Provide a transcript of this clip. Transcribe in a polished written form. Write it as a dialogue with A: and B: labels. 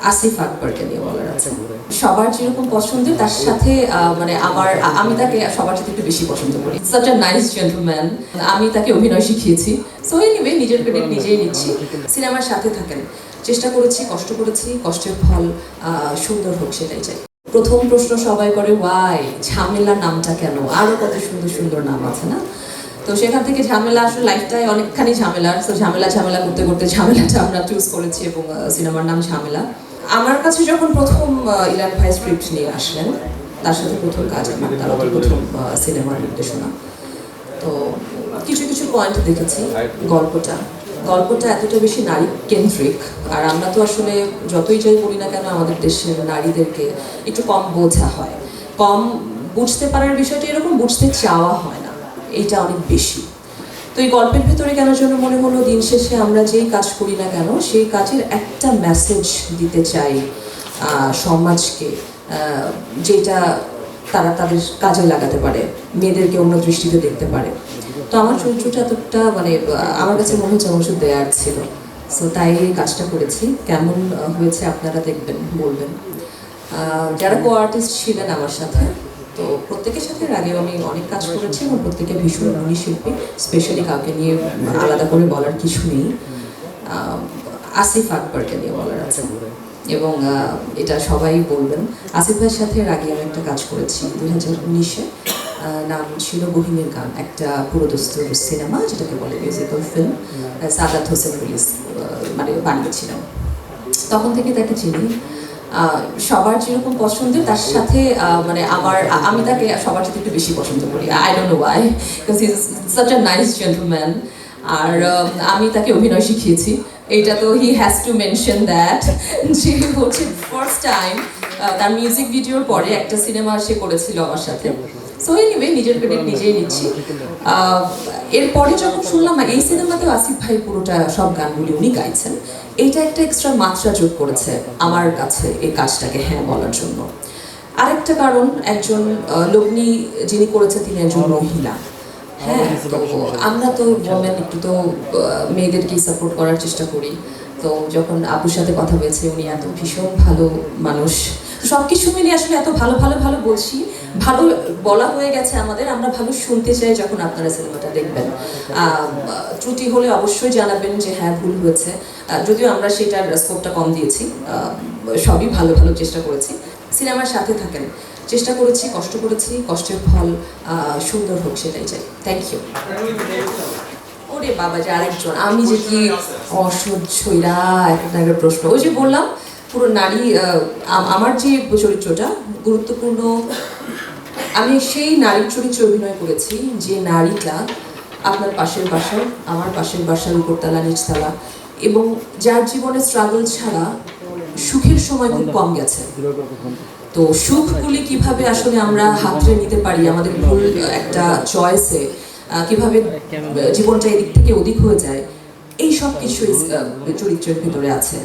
A: আসিফ আকবরকে নিয়ে বলার আছে। সবার যেরকম পছন্দের তার সাথে মানে আমি তাকে সবার সাথে একটু বেশি পছন্দ করি। Such a nice gentleman. আমি তাকে অভিনয় শিখিয়েছি। সো এনিওয়ে নিজের ক্রেডিট নিজেই নিচ্ছি। সিনেমার সাথে থাকেন, চেষ্টা করেছি, কষ্ট করেছি, কষ্টের ফল সুন্দর হোক সেটাই চাই। প্রথম প্রশ্ন সবাই করে ওয়াই, ঝামেলা নামটা কেন? আরো কত সুন্দর সুন্দর নাম আছে না? তো সেখান থেকে ঝামেলা আসলে লাইফটাই অনেকখানি ঝামেলার। তো ঝামেলা করতে করতে ঝামেলাটা আমরা চুজ করেছি এবং সিনেমার নাম ঝামেলা। আমার কাছে যখন প্রথম ইলান ভাই স্ক্রিপ্ট নিয়ে আসলেন, তার সাথে প্রথম কাজ আমার, তার প্রথম সিনেমার নির্দেশনা। তো কিছু কিছু পয়েন্ট দেখেছি। গল্পটা এতটা বেশি নারী কেন্দ্রিক, আর আমরা তো আসলে যতই যাই বলি না কেন আমাদের দেশের নারীদেরকে একটু কম বোঝা হয়, কম বুঝতে পারার বিষয়টা এরকম, বুঝতে চাওয়া হয় না, এইটা অনেক বেশি। তো এই গল্পের ভেতরে কেন যেন মনে হলো দিন শেষে আমরা যেই কাজ করি না কেন সেই কাজের একটা মেসেজ দিতে চাই সমাজকে, যেটা তারা তাদের কাজে লাগাতে পারে, মেয়েদেরকে অন্য দৃষ্টিতে দেখতে পারে। তো আমার চরিত্রটা এতটা মানে আমার কাছে মনে হচ্ছে অবশ্য দেয়ার ছিল। সো তাই এই কাজটা করেছি। কেমন হয়েছে আপনারা দেখবেন, বলবেন। যারা কো আর্টিস্ট ছিলেন আমার সাথে, তো প্রত্যেকের সাথে আগেও আমি অনেক কাজ করেছি এবং প্রত্যেকে ভীষণ গুণী শিল্পী, স্পেশালি কাউকে নিয়ে আলাদা করে বলার কিছু নেই। আসিফ আকবরকে নিয়ে বলার আছে এবং এটা সবাই বলবেন। আসিফ ভাইয়ের সাথে আগে আমি একটা কাজ করেছি 2019-এ, নাম ছিল গহিনের গান, একটা পুরোদস্তুর সিনেমা যেটাকে বলে musical film. Sadat Hossain release মানে বানিয়েছিলাম। তখন থেকে তাকে চিনি। সবার যেরকম পছন্দের তার সাথে মানে আমি তাকে সবার সাথে একটু বেশি পছন্দ করি। I don't know why, because he is such a nice gentleman. আর আমি তাকে অভিনয় শিখিয়েছি, এইটা তো he has to mention that. যে হচ্ছে ফার্স্ট টাইম তার মিউজিক ভিডিওর পরে একটা সিনেমা সে করেছিল আমার সাথে। সো এনিওয়ে নিজের ক্রেডিট নিজেই নিচ্ছি। এরপরে যখন শুনলাম এই সিনেমাতেও আসিফ ভাই পুরোটা সব গানগুলি উনি গাইছেন, এইটা একটা এক্সট্রা মাত্রা যোগ করেছে আমার কাছে এই কাজটাকে হ্যাঁ বলার জন্য। আরেকটা কারণ, একজন লগ্নি যিনি করেছেন তিনি একজন মহিলা। হ্যাঁ, তো আমরা তো ওমেন একটু তো মেয়েদেরকে সাপোর্ট করার চেষ্টা করি। তো যখন আপুর সাথে কথা হয়েছে, উনি এত ভীষণ ভালো মানুষ, সব কিছু মিলিয়ে আসলে এত ভালো ভালো ভালো বলছি, ভালো বলা হয়ে গেছে আমাদের। আমরা ভালো শুনতে চাই যখন আপনারা সিনেমাটা দেখবেন। ত্রুটি হলে অবশ্যই জানাবেন যে হ্যাঁ ভুল হয়েছে, যদিও আমরা সেটার স্কোপটা কম দিয়েছি। সবই ভালো ভালো চেষ্টা করেছি। সিনেমার সাথে থাকেন, চেষ্টা করেছি, কষ্ট করেছি, কষ্টের ফল সুন্দর হোক সেটাই চাই। Thank you. ওরে বাবা, যে আরেকজন, আমি যে কি অসহ্যরা একটা প্রশ্ন। ওই যে বললাম পুরো নারী, আমার যে চরিত্রটা গুরুত্বপূর্ণ, আমি সেই নারীর চরিত্রে অভিনয় করেছি যে নারীটা আপনার পাশের বাসার, আমার পাশের বাসার উপরতলা নিচতলা, এবং যার জীবনে স্ট্রাগল ছাড়া সুখের সময় খুব কম গেছে। তো সুখগুলি কিভাবে আসলে আমরা হাতড়ে নিতে পারি আমাদের ভুল একটা চয়েসে, কিভাবে জীবনটা এদিক থেকে ওদিক হয়ে যায়, এই সব কিছু চরিত্রের ভিতরে আছে।